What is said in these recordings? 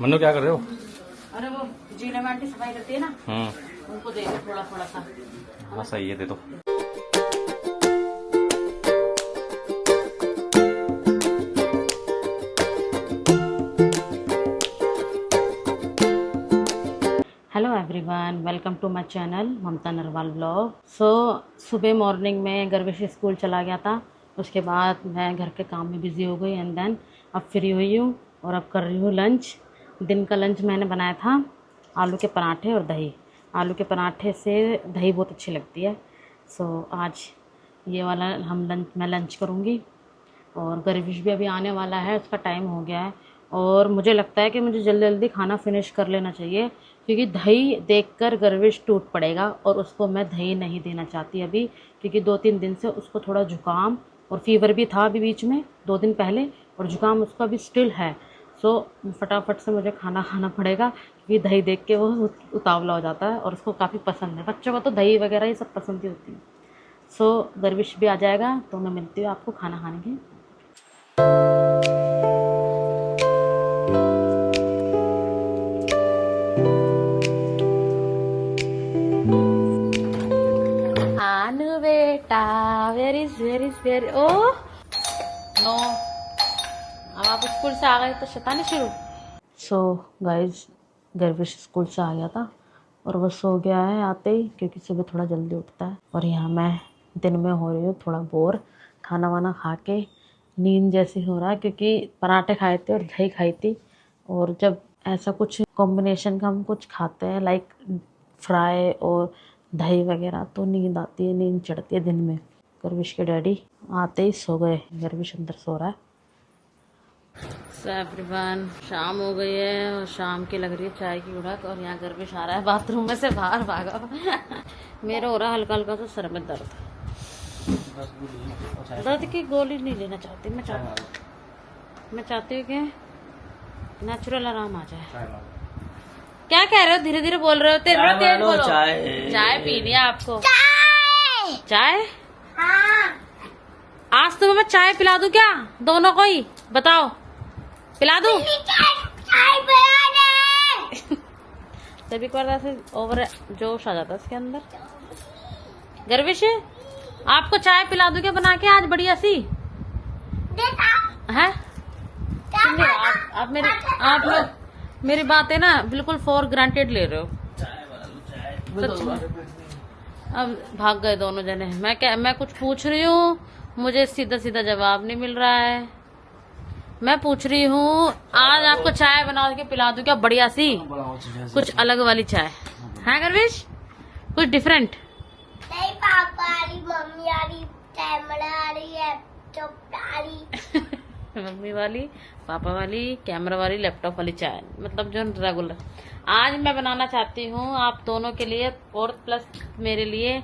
मन्नू क्या कर रहे हो? अरे वो जीना में आंटी सफाई करती है ना, उनको दे थोड़ा थोड़ा सा। हाँ सही है, दे दो। Hello everyone, welcome to my channel Mamta Narwal blog. सुबह मॉर्निंग में गर्विश स्कूल चला गया था, उसके बाद मैं घर के काम में बिज़ी हो गई एंड देन अब फ्री हुई हूँ और अब कर रही हूँ लंच। दिन का लंच मैंने बनाया था आलू के पराठे और दही। आलू के पराठे से दही बहुत अच्छी लगती है। आज ये वाला मैं लंच करूँगी और गर्विश भी अभी आने वाला है, उसका टाइम हो गया है और मुझे लगता है कि मुझे जल्दी जल्दी खाना फिनिश कर लेना चाहिए क्योंकि दही देखकर गर्विश टूट पड़ेगा और उसको मैं दही नहीं देना चाहती अभी, क्योंकि 2-3 दिन से उसको थोड़ा जुकाम और फीवर भी था अभी बीच में 2 दिन पहले, और जुकाम उसका भी स्टिल है। फटाफट से मुझे खाना खाना पड़ेगा क्योंकि दही देख के वो उतावला हो जाता है और उसको काफ़ी पसंद है। बच्चों को तो दही वगैरह ये सब पसंद ही होती है। गर्विश भी आ जाएगा तो मैं मिलती हूँ आपको खाना खाने के। आनु बेटा, वेरी ओ नो, अब आप स्कूल से आ गए तो शैतानी शुरू। गाइज, गर्विश स्कूल से आ गया था और वो सो गया है आते ही, क्योंकि सुबह थोड़ा जल्दी उठता है। और यहाँ मैं दिन में हो रही हूँ थोड़ा बोर, खाना वाना खा के नींद जैसी हो रहा है क्योंकि पराठे खाए थे और दही खाई थी। और जब ऐसा कुछ कॉम्बिनेशन का हम कुछ खाते हैं लाइक फ्राई और दही वगैरह, तो नींद आती है, नींद चढ़ती है दिन में। गर्विश के डैडी आते ही सो गए, गर्विश अंदर सो रहा है। एवरीवन, शाम हो गई है और शाम की लग रही है चाय की उड़क, और यहाँ गर्विश आ रहा है बाथरूम में से बाहर भागा। मेरा हो रहा है हल्का हल्का सा सर में दर्द। दर्द की गोली नहीं लेना चाहती मैं, चाहती हूँ कि नेचुरल आराम आ जाए। क्या कह रहे हो? धीरे धीरे बोल रहे हो, तेज बोलो। चाय पीनी है आपको? चाय? आज तुम्हें मैं चाय पिला दूं क्या? दोनों को ही बताओ, पिला दूं? तभी एक बार ऐसे ओवर जोश आ जाता है इसके अंदर। गर्विश, आपको चाय पिला दूं क्या बना के आज बढ़िया सी? है आप लोग मेरी बातें ना बिल्कुल फॉर ग्रांटेड ले रहे हो। सच में अब भाग गए दोनों जने। मैं कुछ पूछ रही हूँ, मुझे सीधा सीधा जवाब नहीं मिल रहा है। मैं पूछ रही हूँ आज आपको चाय बना के पिला दूं क्या बढ़िया सी, कुछ अलग वाली चाय है गर्विश, कुछ डिफरेंट? नहीं, पापा वाली, मम्मी वाली, कैमरा वाली, लैपटॉप वाली। मम्मी वाली, पापा वाली, कैमरा वाली, लैपटॉप वाली चाय, मतलब जो रेगुलर। आज मैं बनाना चाहती हूँ आप दोनों के लिए और प्लस मेरे लिए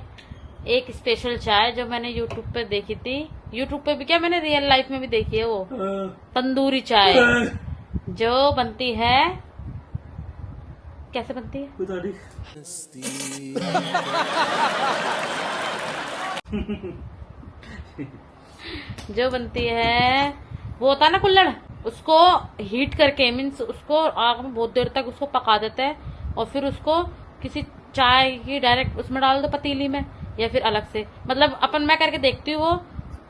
एक स्पेशल चाय जो मैंने यूट्यूब पे देखी थी। यूट्यूब पे भी क्या, मैंने रियल लाइफ में भी देखी है। वो तंदूरी चाय जो बनती है, कैसे बनती है? जो बनती है वो होता है ना कुल्हड़, उसको हीट करके, मीन्स उसको आग में बहुत देर तक उसको पका देते हैं और फिर उसको किसी चाय की डायरेक्ट उसमें डाल दो पतीली में, या फिर अलग से, मतलब मैं करके देखती हूँ वो।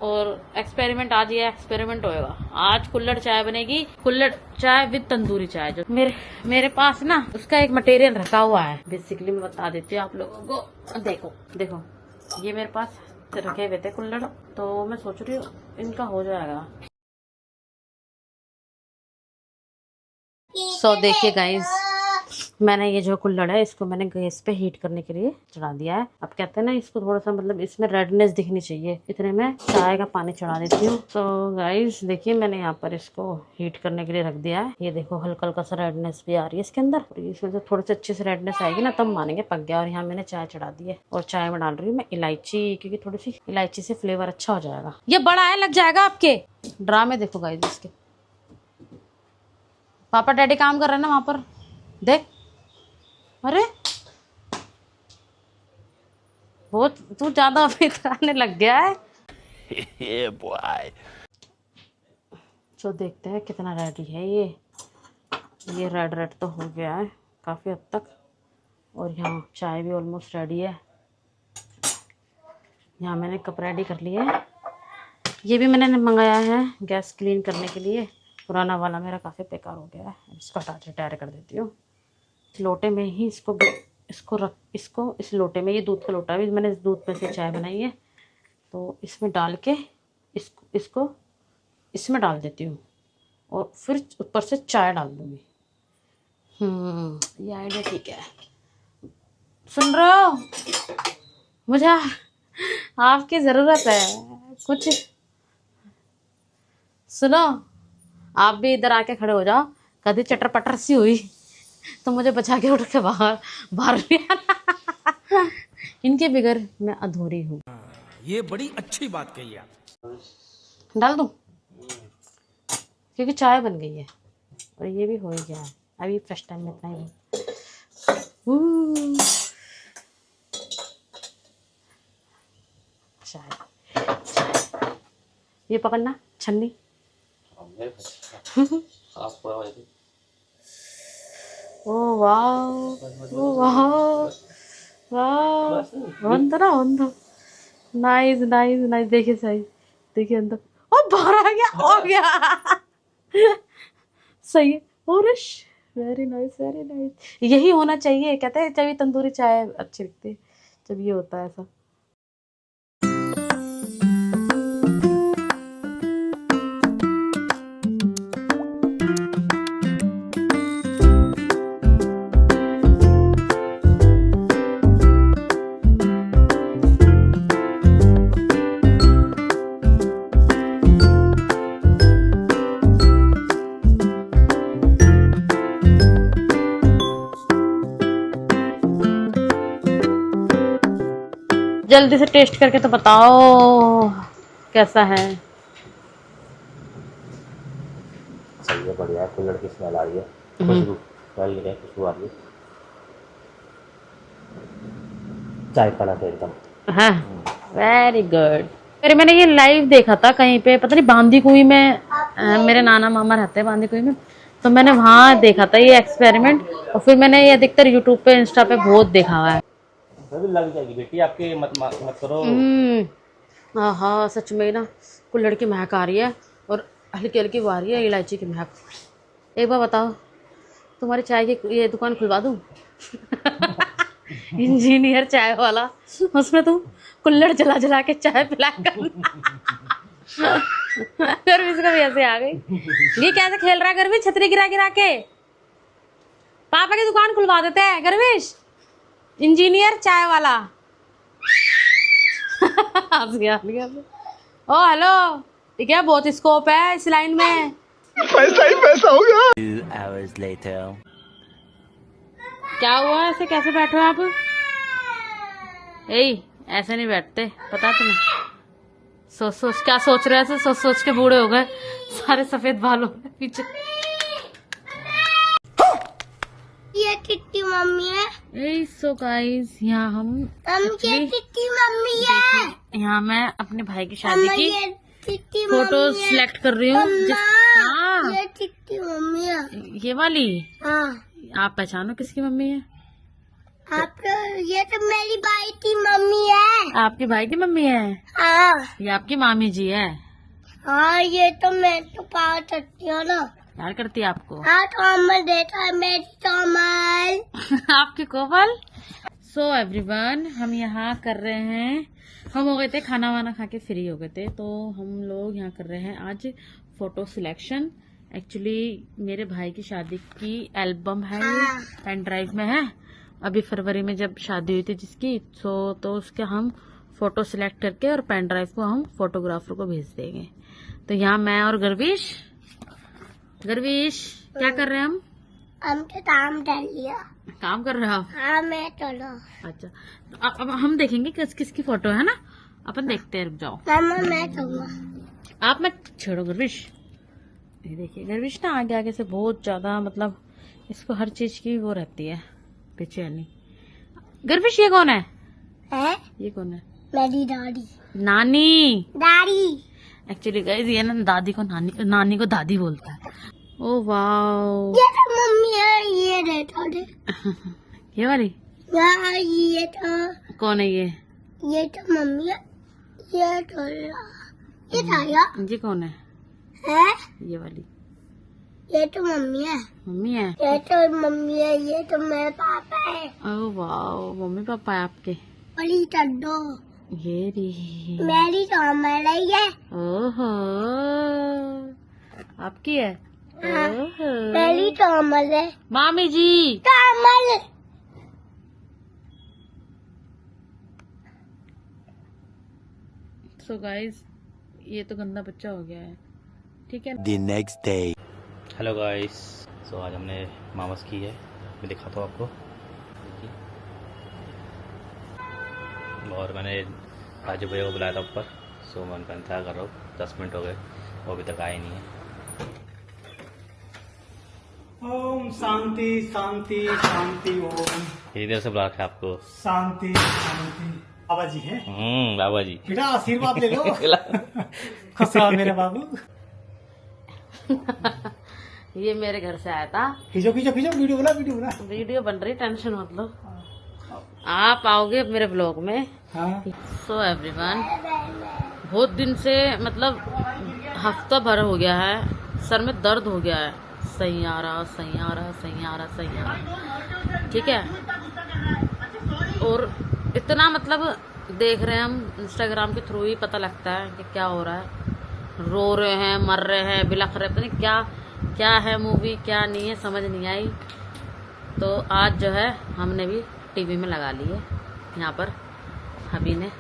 और एक्सपेरिमेंट, आज ये एक्सपेरिमेंट होएगा। आज कुल्हड़ चाय बनेगी, कुल्हड़ चाय विद तंदूरी चाय। जो मेरे पास ना उसका एक मटेरियल रखा हुआ है, बेसिकली मैं बता देती हूँ आप लोगों को। देखो ये मेरे पास रखे हुए थे कुल्हड़, तो मैं सोच रही हूँ इनका हो जाएगा। देखिए गाइस, मैंने ये जो कुल्हड़ है इसको मैंने गैस पे हीट करने के लिए चढ़ा दिया है। अब कहते हैं ना इसको थोड़ा सा, मतलब इसमें रेडनेस दिखनी चाहिए, इतने में चाय का पानी चढ़ा देती हूँ। गाइस देखिए, मैंने यहाँ पर इसको हीट करने के लिए रख दिया है। ये देखो हल्का हल्का सा रेडनेस भी आ रही है इसके अंदर, इसमें से थोड़ी सी अच्छी से रेडनेस आएगी ना तब मानेंगे पक गया। और यहाँ मैंने चाय चढ़ा दी है और चाय में डाल रही हूँ मैं इलायची, क्योंकि थोड़ी सी इलायची से फ्लेवर अच्छा हो जाएगा। ये बड़ा है, लग जाएगा आपके। ड्रामे देखो गाइस इसके, पापा डैडी काम कर रहे हैं ना वहां पर, देख। अरे बहुत तू ज्यादा आने लग गया है। देखते हैं कितना रेडी है ये। ये रेड रेड तो हो गया है काफ़ी हद तक। और यहाँ चाय भी ऑलमोस्ट रेडी है। यहाँ मैंने कप रेडी कर लिए है। ये भी मैंने मंगाया है गैस क्लीन करने के लिए। पुराना वाला मेरा काफ़ी बेकार हो गया है, इसको हटा के टायर कर देती हूँ। लोटे में ही इसको इस लोटे में, ये दूध का लोटा भी मैंने इस दूध में से चाय बनाई है, तो इसमें डाल के इसको इसमें डाल देती हूँ और फिर ऊपर से चाय डाल दूँगी। ये आइडिया ठीक है। सुन रहे हो, मुझे आपकी ज़रूरत है। कुछ सुनो, आप भी इधर आके खड़े हो जाओ। कभी चटर पटर सी हुई तो मुझे बचा के उठ के बाहर ले आना। इनके बगैर मैं अधूरी हूँ। ये बड़ी अच्छी बात कही आप। डाल दूँ क्योंकि चाय बन गई है और ये भी हो ही गया है। अभी फर्स्ट टाइम में इतना ही चाय। ये पकड़ना छन्नी। ओ वाह, ओ वाह, वाह, अंदर नाइस नाइस नाइस। देखिए सही, देखिए अंदर। ओ बाहर आ गया, हो गया। सही है। और वेरी नाइस वेरी नाइस। यही होना चाहिए, कहते हैं जब तंदूरी चाय अच्छी लगती है, जब ये होता है ऐसा। जल्दी से टेस्ट करके तो बताओ कैसा है। सही है, बढ़िया है। कुल्हड़ की स्मेल आ रही है, खुशबू स्मेल नहीं है, खुशबू आ रही है। चाय का लगा एकदम। हाँ, वेरी गुड। फिर मैंने ये लाइव देखा था कहीं पे, पता नहीं बांदी कुई में। मेरे नाना मामा रहते हैं बांदी कुई में, तो मैंने वहाँ देखा था ये एक्सपेरिमेंट। और फिर मैंने ये अधिकतर यूट्यूब पे, इंस्टा पे बहुत देखा हुआ है। लग जाएगी बेटी आपके, मत करो। हाँ सच में ना, कुल्हड़ की महक आ रही है और हल्की हल्की वो आ रही है इलायची की महक। एक बार बताओ, तुम्हारी चाय की ये दुकान खुलवा दूँ? इंजीनियर चाय वाला, उसमें तुम कुल्हड़ जला जला के चाय पिला कर। गर्विश का भी ऐसे आ गई। ये कैसे खेल रहा है गर्विश, छतरी गिरा गिरा के। पापा की दुकान खुलवा देते हैं गर्विश, इंजीनियर चाय वाला। ओ हेलो, ठीक है, बहुत स्कोप है इस लाइन में। पैसा ही पैसा होगा। 2 hours later. क्या हुआ, ऐसे कैसे बैठे हो आप? ऐसे नहीं बैठते, पता है तुम्हें। सोच सोच क्या सोच रहे थे, सोच सोच के बूढ़े हो गए, सारे सफेद बाल हो गए पीछे। ये टिट्टी मम्मी है। सो गाइस, यहाँ हम ये टिट्टी मम्मी है। यहाँ मैं अपने भाई की शादी की ये टिट्टी फोटो मम्मी है। सिलेक्ट कर रही हूँ। हाँ, ये टिट्टी मम्मी है। ये वाली। हाँ, आप पहचानो किसकी मम्मी है? आप ये तो मेरी भाई की मम्मी है। आपके भाई की मम्मी है? हाँ ये आपकी मामी जी है? हाँ, ये तो मैं तो पावर करती हूँ ना। प्यार करती है आपको? हाँ, तो अमल देता है मेरी तो अमल। आपके कोमल। सो एवरीवन, हम यहाँ कर रहे हैं, हम हो गए थे खाना वाना खा के फ्री हो गए थे, तो हम लोग यहाँ कर रहे हैं आज फोटो सिलेक्शन। एक्चुअली मेरे भाई की शादी की एल्बम है, पेन ड्राइव में है। अभी फरवरी में जब शादी हुई थी जिसकी, तो उसके हम फोटो सिलेक्ट करके और पेन ड्राइव को हम फोटोग्राफर को भेज देंगे। तो यहाँ मैं और गर्विश क्या कर रहे हैं हम तो काम कर लिया। काम कर रहे हो? हाँ, मैं चलो। अच्छा, तो अब हम देखेंगे किसकी फोटो है ना, अपन देखते हैं। रुक जाओ मामा, मैं चलूंगा। आप मत छोड़ो गर्विश। ये देखिए गर्विश ना आगे आगे से बहुत ज्यादा, मतलब इसको हर चीज की वो रहती है बेचैनी। गर्विश ये कौन है? ये कौन है? मेरी दादी। नानी। दादी। एक्चुअली गाइस ये ना दादी को नानी को दादी बोलता है। ओ वाओ, ये तो मम्मी है, ये रहता है। ये वाली हाँ ये तो, कौन है ये तो मम्मी है, ये तो ये था यार। ये कौन है? ये वाली ये तो मम्मी है, मम्मी है। ये तो मम्मी है, ये तो मेरे पापा है। ओ वाओ, मम्मी पापा है आपके। बड़ी टड्डो, ये रही मेरी तो हमारी है। ओहो, आपकी है। हाँ, ओहो, मेरी तो अमल है। मामी जी। तो अमल सो गाइस, ये तो गंदा बच्चा हो गया है, ठीक है। The next day. Hello guys, so आज हमने मामस की है, मैं दिखाता हूँ आपको। और मैंने राजू भैया को बुलाया था ऊपर, सो मैं उनका इंतजार कर रहा हूँ। 10 मिनट हो गए, वो अभी तक आए नहीं है। ओम शांति शांति शांति ओम कितनी देर से बुला रखा है आपको? शांति शांति। बाबा जी हैं, बाबा जी। बेटा आशीर्वाद ले लो। खुश रहो मेरे बाबू। ये मेरे घर से आया था। खींचो खींचो खींचो, वीडियो बना वीडियो बना। वीडियो बन रही, टेंशन मत लो, आप आओगे मेरे ब्लॉग में। हाँ सो एवरीवन, बहुत दिन से मतलब हफ्ता भर हो गया है, सर में दर्द हो गया है। सही आ रहा, सही आ रहा, सही आ रहा, सही आ रहा, ठीक है। और इतना मतलब देख रहे हैं हम इंस्टाग्राम के थ्रू ही पता लगता है कि क्या हो रहा है। रो रहे हैं, मर रहे हैं, बिलख रहे हैं, पता नहीं क्या क्या है मूवी, क्या नहीं है, समझ नहीं आई। तो आज जो है हमने भी टीवी में लगा ली है, यहाँ पर अभी ने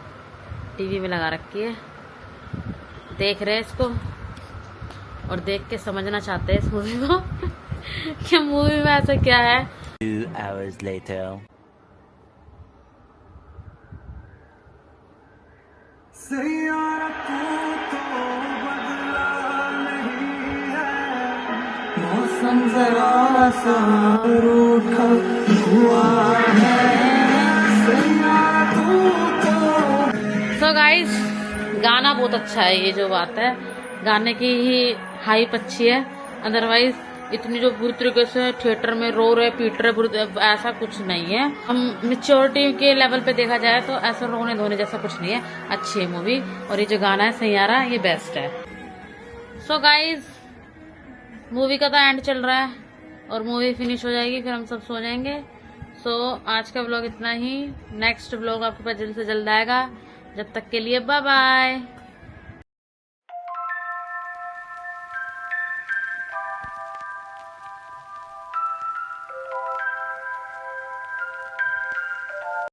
टीवी में लगा रखी है, देख रहे हैं इसको और देख के समझना चाहते हैं इस मूवी को कि मूवी में ऐसा क्या है। 2 hours later. मौसम जरा सा रूठा हुआ सो गाइस, गाना बहुत अच्छा है, ये जो बात है गाने की ही हाइप अच्छी है। अदरवाइज इतनी जो बुरी तरीके से थिएटर में रो रहे पीट रहे ऐसा कुछ नहीं है। हम मेच्योरिटी के लेवल पे देखा जाए तो ऐसा रोने धोने जैसा कुछ नहीं है, अच्छी है मूवी। और ये जो गाना है सही आ रहा, ये बेस्ट है। सो गाइज, मूवी का तो एंड चल रहा है और मूवी फिनिश हो जाएगी, फिर हम सब सो जाएंगे। सो आज का व्लॉग इतना ही। नेक्स्ट व्लॉग आपके पास जल्द से जल्द आएगा। जब तक के लिए बाय बाय।